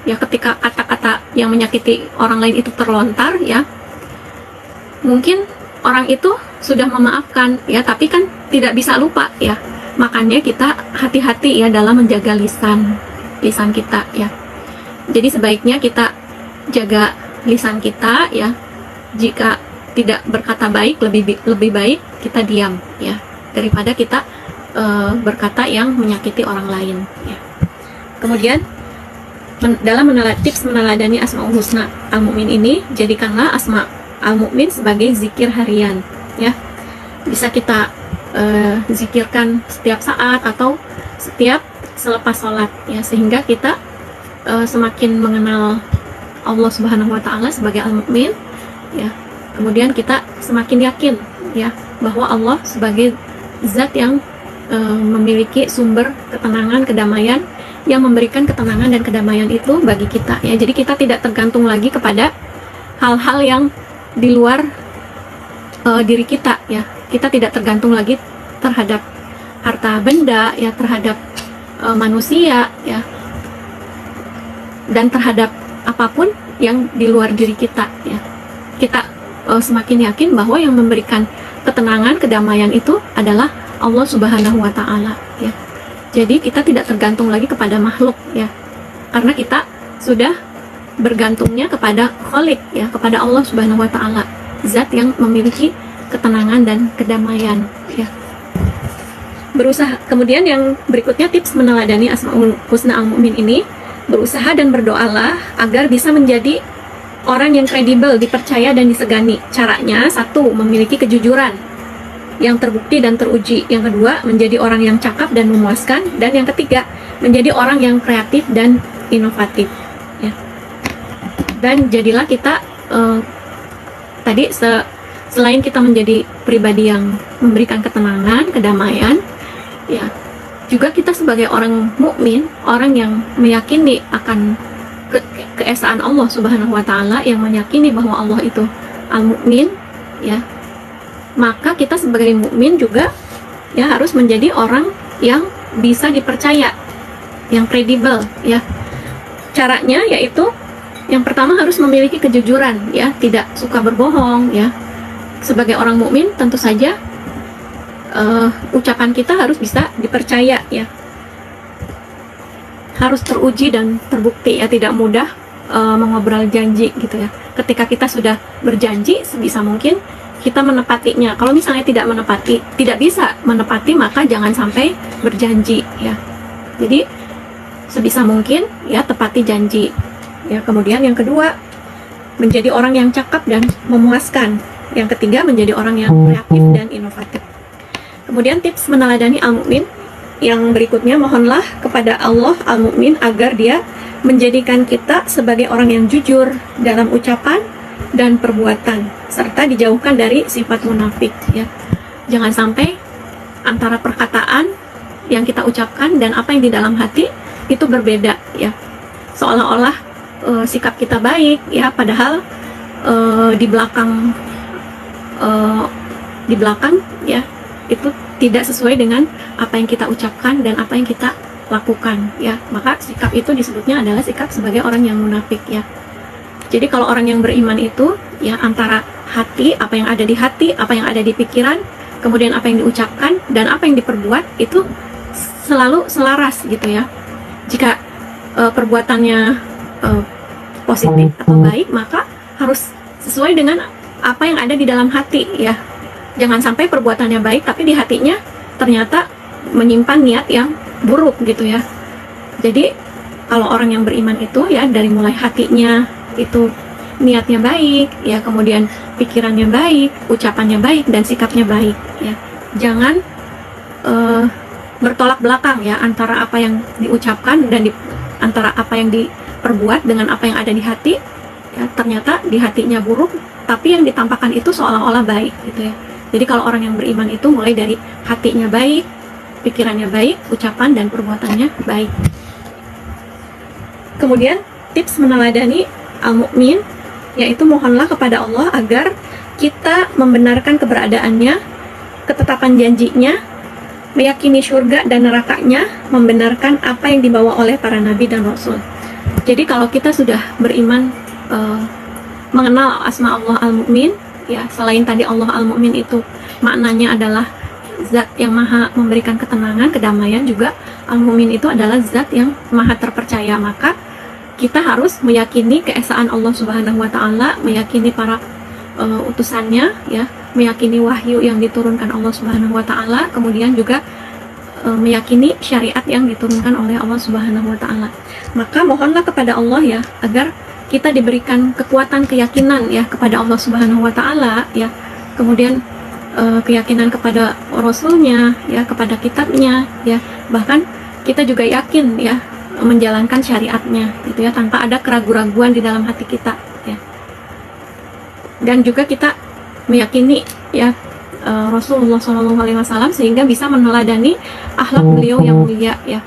Ya, ketika kata-kata yang menyakiti orang lain itu terlontar ya, mungkin orang itu sudah memaafkan ya, tapi kan tidak bisa lupa ya. Makanya kita hati-hati ya dalam menjaga lisan kita ya. Jadi sebaiknya kita jaga lisan kita ya. Jika tidak berkata baik, lebih baik kita diam ya, daripada kita berkata yang menyakiti orang lain ya. Kemudian dalam tips meneladani Asmaul Husna Al-Mu'min ini, jadikanlah Asma Al-Mu'min sebagai zikir harian ya. Bisa kita zikirkan setiap saat atau setiap selepas sholat ya, sehingga kita semakin mengenal Allah Subhanahu wa Ta'ala sebagai Al-Mu'min ya. Kemudian kita semakin yakin ya bahwa Allah sebagai zat yang memiliki sumber ketenangan, kedamaian, yang memberikan ketenangan dan kedamaian itu bagi kita ya. Jadi kita tidak tergantung lagi kepada hal-hal yang di luar diri kita ya. Kita tidak tergantung lagi terhadap harta benda ya, terhadap manusia ya, dan terhadap apapun yang di luar diri kita ya. Kita semakin yakin bahwa yang memberikan ketenangan, kedamaian itu adalah Allah Subhanahu wa Ta'ala ya. Jadi kita tidak tergantung lagi kepada makhluk ya, karena kita sudah bergantungnya kepada Khalik ya, kepada Allah Subhanahu wa Ta'ala, zat yang memiliki ketenangan dan kedamaian ya. Berusaha. Kemudian yang berikutnya tips meneladani Asmaul Husna Al-Mu'min ini, berusaha dan berdoalah agar bisa menjadi orang yang kredibel, dipercaya dan disegani. Caranya, satu, memiliki kejujuran yang terbukti dan teruji. Yang kedua, menjadi orang yang cakap dan memuaskan. Dan yang ketiga, menjadi orang yang kreatif dan inovatif ya. Dan jadilah kita selain kita menjadi pribadi yang memberikan ketenangan, kedamaian ya, juga kita sebagai orang mukmin, orang yang meyakini akan keesaan Allah Subhanahu wa Ta'ala, yang meyakini bahwa Allah itu Al-Mu'min ya, maka kita sebagai mukmin juga ya harus menjadi orang yang bisa dipercaya, yang kredibel ya. Caranya yaitu yang pertama harus memiliki kejujuran ya, tidak suka berbohong ya. Sebagai orang mukmin tentu saja ucapan kita harus bisa dipercaya ya, harus teruji dan terbukti ya, tidak mudah mengobrol janji gitu ya. Ketika kita sudah berjanji, sebisa mungkin kita menepatinya. Kalau misalnya tidak bisa menepati, maka jangan sampai berjanji ya. Jadi sebisa mungkin ya tepati janji ya. Kemudian yang kedua, menjadi orang yang cakap dan memuaskan. Yang ketiga, menjadi orang yang kreatif dan inovatif. Kemudian tips meneladani Al-Mu'min yang berikutnya, mohonlah kepada Allah Al-Mu'min agar Dia menjadikan kita sebagai orang yang jujur dalam ucapan dan perbuatan, serta dijauhkan dari sifat munafik ya. Jangan sampai antara perkataan yang kita ucapkan dan apa yang di dalam hati itu berbeda ya. Seolah-olah sikap kita baik ya, padahal di belakang ya itu tidak sesuai dengan apa yang kita ucapkan dan apa yang kita lakukan ya. Maka sikap itu disebutnya adalah sikap sebagai orang yang munafik ya. Jadi kalau orang yang beriman itu ya, antara hati, apa yang ada di hati, apa yang ada di pikiran, kemudian apa yang diucapkan dan apa yang diperbuat itu selalu selaras gitu ya. Jika perbuatannya positif atau baik, maka harus sesuai dengan apa yang ada di dalam hati ya. Jangan sampai perbuatannya baik tapi di hatinya ternyata menyimpan niat yang buruk gitu ya. Jadi kalau orang yang beriman itu ya dari mulai hatinya itu niatnya baik ya, kemudian pikirannya baik, ucapannya baik, dan sikapnya baik ya. Jangan bertolak belakang ya antara apa yang diucapkan dan antara apa yang diperbuat dengan apa yang ada di hati ya. Ternyata di hatinya buruk tapi yang ditampakkan itu seolah-olah baik gitu ya. Jadi kalau orang yang beriman itu mulai dari hatinya baik, pikirannya baik, ucapan dan perbuatannya baik. Kemudian tips meneladani al-mu'min yaitu mohonlah kepada Allah agar kita membenarkan keberadaannya, ketetapan janjinya, meyakini surga dan nerakanya, membenarkan apa yang dibawa oleh para nabi dan rasul. Jadi kalau kita sudah beriman, mengenal asma Allah al-mu'min ya, selain tadi Allah al-mu'min itu maknanya adalah zat yang maha memberikan ketenangan, kedamaian, juga al-mu'min itu adalah zat yang maha terpercaya. Maka kita harus meyakini keesaan Allah Subhanahu wa taala, meyakini para utusannya ya, meyakini wahyu yang diturunkan Allah Subhanahu wa taala, kemudian juga meyakini syariat yang diturunkan oleh Allah Subhanahu wa taala. Maka mohonlah kepada Allah ya agar kita diberikan kekuatan keyakinan ya kepada Allah Subhanahu wa taala ya. Kemudian keyakinan kepada rasulnya ya, kepada kitabnya ya. Bahkan kita juga yakin ya menjalankan syariatnya gitu ya, tanpa ada keraguan-raguan di dalam hati kita ya. Dan juga kita meyakini ya Rasulullah SAW sehingga bisa meneladani akhlak beliau yang mulia ya,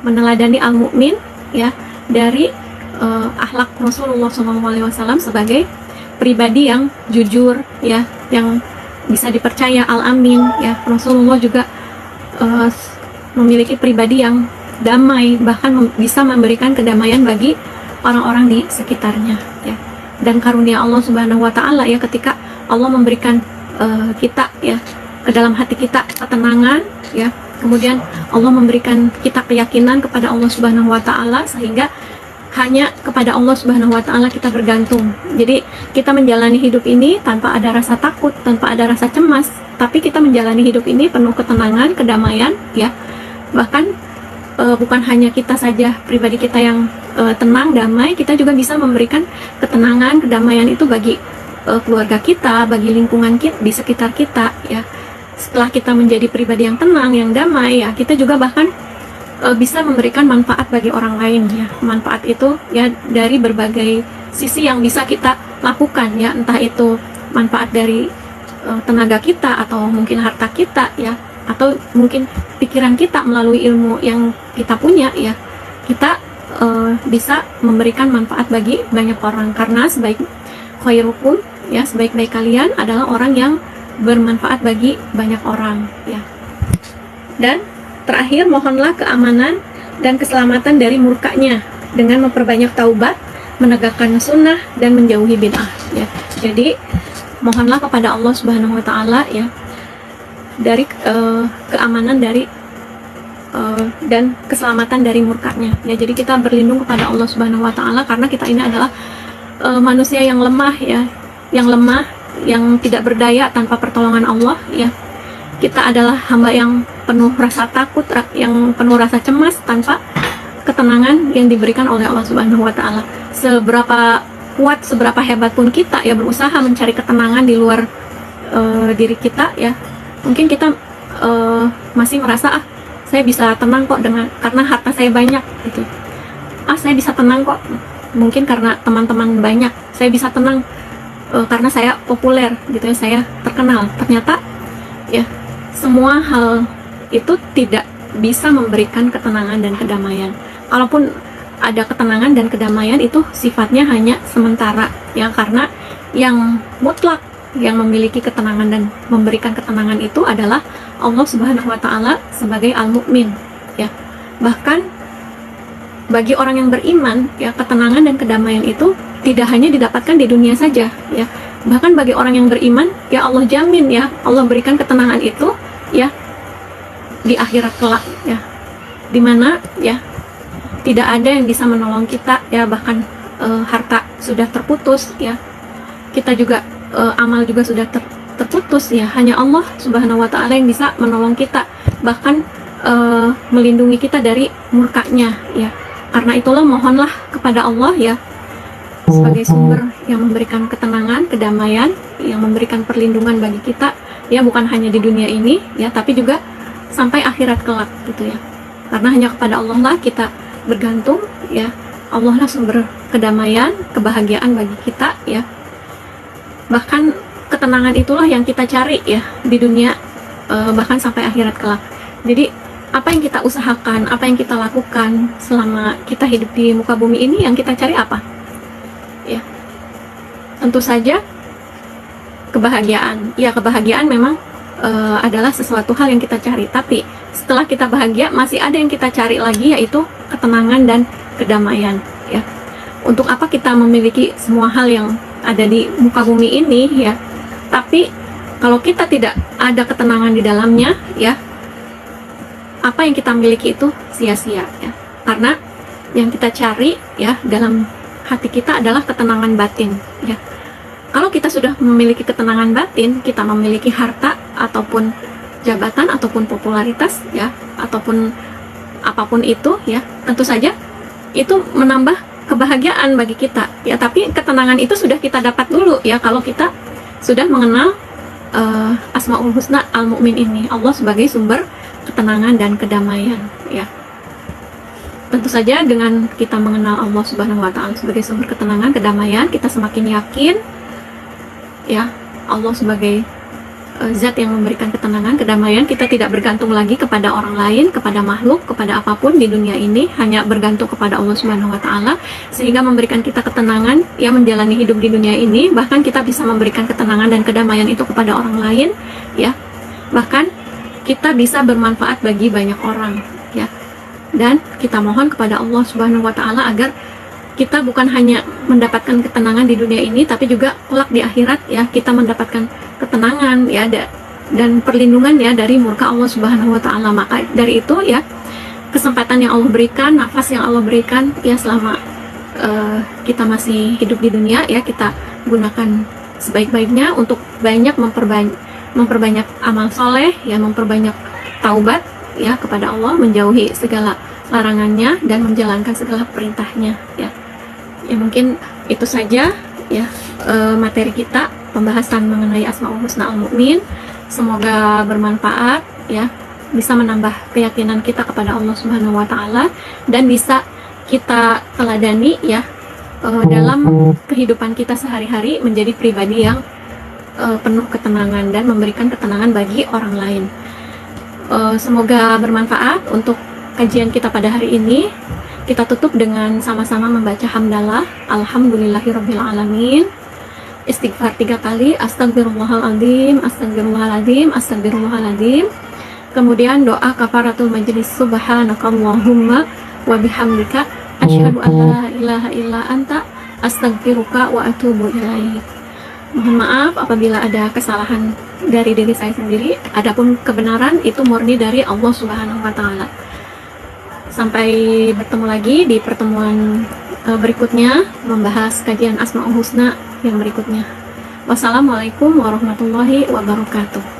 meneladani al-mu'min ya dari akhlak Rasulullah SAW sebagai pribadi yang jujur ya, yang bisa dipercaya, al-amin ya. Rasulullah juga memiliki pribadi yang damai, bahkan bisa memberikan kedamaian bagi orang-orang di sekitarnya ya. Dan karunia Allah Subhanahu wa taala ya, ketika Allah memberikan kita ya ke dalam hati kita ketenangan ya, kemudian Allah memberikan kita keyakinan kepada Allah Subhanahu wa taala sehingga hanya kepada Allah Subhanahu wa taala kita bergantung. Jadi kita menjalani hidup ini tanpa ada rasa takut, tanpa ada rasa cemas, tapi kita menjalani hidup ini penuh ketenangan, kedamaian ya. Bahkan bukan hanya kita saja, pribadi kita yang tenang, damai, kita juga bisa memberikan ketenangan, kedamaian itu bagi keluarga kita, bagi lingkungan kita di sekitar kita ya. Setelah kita menjadi pribadi yang tenang, yang damai ya, kita juga bahkan bisa memberikan manfaat bagi orang lain ya. Manfaat itu ya dari berbagai sisi yang bisa kita lakukan ya, entah itu manfaat dari tenaga kita atau mungkin harta kita ya, atau mungkin pikiran kita melalui ilmu yang kita punya ya. Kita bisa memberikan manfaat bagi banyak orang, karena sebaik khairukum ya, sebaik-baik kalian adalah orang yang bermanfaat bagi banyak orang ya. Dan terakhir, mohonlah keamanan dan keselamatan dari murkanya dengan memperbanyak taubat, menegakkan sunnah, dan menjauhi bid'ah ya. Jadi mohonlah kepada Allah Subhanahu wa taala ya dari keamanan dari dan keselamatan dari murkanya ya. Jadi kita berlindung kepada Allah Subhanahu wa taala karena kita ini adalah manusia yang lemah ya, yang lemah, yang tidak berdaya tanpa pertolongan Allah ya. Kita adalah hamba yang penuh rasa takut, yang penuh rasa cemas tanpa ketenangan yang diberikan oleh Allah Subhanahu wa taala. Seberapa kuat, seberapa hebat pun kita ya berusaha mencari ketenangan di luar diri kita ya. Mungkin kita masih merasa saya bisa tenang kok karena harta saya banyak gitu. Saya bisa tenang kok mungkin karena teman-teman banyak. Saya bisa tenang karena saya populer gitu ya, saya terkenal. Ternyata ya semua hal itu tidak bisa memberikan ketenangan dan kedamaian. Kalaupun ada ketenangan dan kedamaian itu sifatnya hanya sementara ya, karena yang mutlak yang memiliki ketenangan dan memberikan ketenangan itu adalah Allah Subhanahu wa taala sebagai al-mu'min ya. Bahkan bagi orang yang beriman ya, ketenangan dan kedamaian itu tidak hanya didapatkan di dunia saja ya. Bahkan bagi orang yang beriman, ya Allah jamin ya, Allah berikan ketenangan itu ya di akhirat kelak ya, dimana ya tidak ada yang bisa menolong kita ya, bahkan harta sudah terputus ya, kita juga amal juga sudah terputus ya, hanya Allah Subhanahu wa Ta'ala yang bisa menolong kita, bahkan melindungi kita dari murkanya ya. Karena itulah mohonlah kepada Allah ya, sebagai sumber yang memberikan ketenangan, kedamaian, yang memberikan perlindungan bagi kita ya, bukan hanya di dunia ini ya, tapi juga sampai akhirat kelak gitu ya. Karena hanya kepada Allah lah kita bergantung ya, Allah lah sumber kedamaian, kebahagiaan bagi kita ya. Bahkan ketenangan itulah yang kita cari ya di dunia, bahkan sampai akhirat kelak. Jadi apa yang kita usahakan, apa yang kita lakukan selama kita hidup di muka bumi ini, yang kita cari apa? Ya, tentu saja kebahagiaan. Ya, kebahagiaan memang adalah sesuatu hal yang kita cari. Tapi setelah kita bahagia, masih ada yang kita cari lagi, yaitu ketenangan dan kedamaian. Ya, untuk apa kita memiliki semua hal yang ada di muka bumi ini? Ya, tapi kalau kita tidak ada ketenangan di dalamnya, ya, apa yang kita miliki itu sia-sia ya. Karena yang kita cari ya dalam hati kita adalah ketenangan batin ya. Kalau kita sudah memiliki ketenangan batin, kita memiliki harta ataupun jabatan ataupun popularitas ya, ataupun apapun itu ya, tentu saja itu menambah kebahagiaan bagi kita ya. Tapi ketenangan itu sudah kita dapat dulu ya, kalau kita sudah mengenal Asmaul Husna Al-Mu'min ini, Allah sebagai sumber ketenangan dan kedamaian ya. Tentu saja dengan kita mengenal Allah Subhanahu wa Ta'ala sebagai sumber ketenangan, kedamaian, kita semakin yakin ya, Allah sebagai zat yang memberikan ketenangan, kedamaian. Kita tidak bergantung lagi kepada orang lain, kepada makhluk, kepada apapun di dunia ini, hanya bergantung kepada Allah Subhanahu wa Ta'ala, sehingga memberikan kita ketenangan yang menjalani hidup di dunia ini. Bahkan kita bisa memberikan ketenangan dan kedamaian itu kepada orang lain ya. Bahkan kita bisa bermanfaat bagi banyak orang ya. Dan kita mohon kepada Allah Subhanahu wa Ta'ala agar kita bukan hanya mendapatkan ketenangan di dunia ini, tapi juga kelak di akhirat ya, kita mendapatkan ketenangan ya dan perlindungan ya dari murka Allah Subhanahu wa Ta'ala. Maka dari itu ya, kesempatan yang Allah berikan, nafas yang Allah berikan ya, selama kita masih hidup di dunia ya, kita gunakan sebaik-baiknya untuk banyak memperbanyak amal soleh ya, memperbanyak taubat ya kepada Allah, menjauhi segala larangannya dan menjalankan segala perintahnya ya. Ya, mungkin itu saja ya materi kita, pembahasan mengenai Asmaul Husna Al-Mu'min. Semoga bermanfaat ya, bisa menambah keyakinan kita kepada Allah Subhanahu wa Ta'ala, dan bisa kita teladani ya dalam kehidupan kita sehari-hari, menjadi pribadi yang penuh ketenangan dan memberikan ketenangan bagi orang lain. Semoga bermanfaat untuk kajian kita pada hari ini. Kita tutup dengan sama-sama membaca hamdalah, alhamdulillahirabbil alamin. Istighfar 3 kali, astagfirullahaladzim, astagfirullahaladzim, astagfirullahaladzim. Kemudian doa kafaratul majlis, subhanakallahumma wa bihamdika asyhadu an la ilaha illa anta astaghfiruka wa atubu ilaik. Mohon maaf apabila ada kesalahan dari diri saya sendiri. Adapun kebenaran itu murni dari Allah Subhanahu wa Ta'ala. Sampai bertemu lagi di pertemuan berikutnya, membahas kajian Asmaul Husna yang berikutnya. Wassalamualaikum warahmatullahi wabarakatuh.